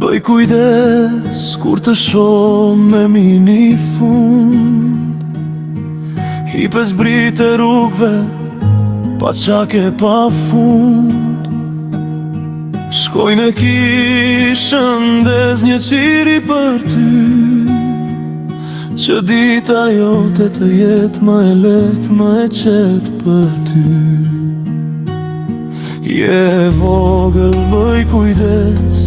Bëj kujdes kur të shoh me mini fund, hipe zbrit e rrugve, pa qake pa fund. Shkoj me kishën ndez një qiri për ty, që dita jote të jet ma e let, ma e qet për ty. Je vogël, bëj kujdes,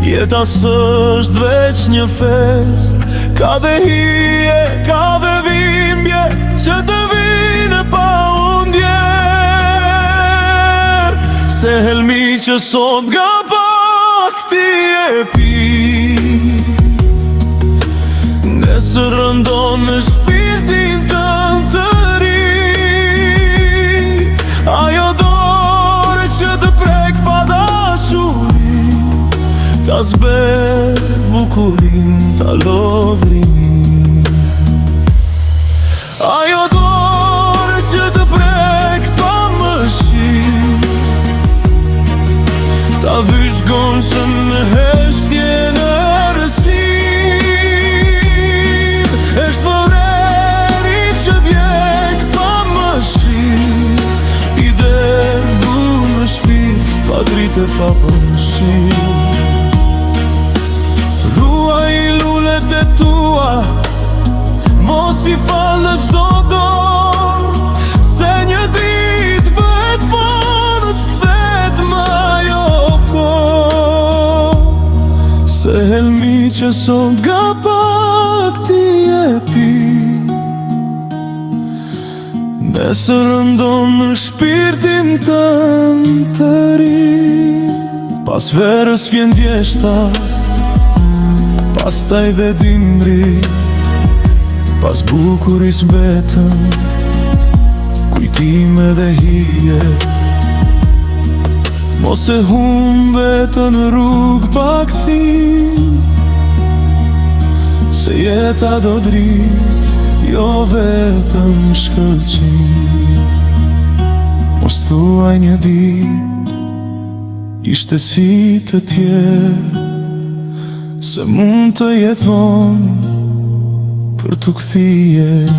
jeta s'është veç një fest. Ka dhe hije, ka dhe dhimbje, që të vine pa undjer. Se helmi që sot nga pak ti e pi, nesër rëndon në shpirtin tënd të ri. Ajo dorë që të prek pa dashuri, ta zber bukurin, ta lodhrin. Ajo dorë që të prek pa mëshir, ta vysh gonshën në heshtje në rësin. Eshtë vëreri që djek pa mëshir, i derdhu në shpirt, pa dritë e pa përmëshir. E tua, mos i fal në qdo dorë, se një dit bëhet vonës, kthet më ajo kohë. Se helmi që sot nga pak ti e pi, nesër rëndon në shpirtin tënd të ri. Pas verës vjen vjeshta, pastaj dhe dimri, pas bukuris mbetën kujtime dhe hije. Mos e humbetën në rrug pa kthim, se jeta do drit, jo vetëm shkëlqim. Mos thuaj një dit, ishte si të tjerë, se mund të jetë vonë për t'u kthyer.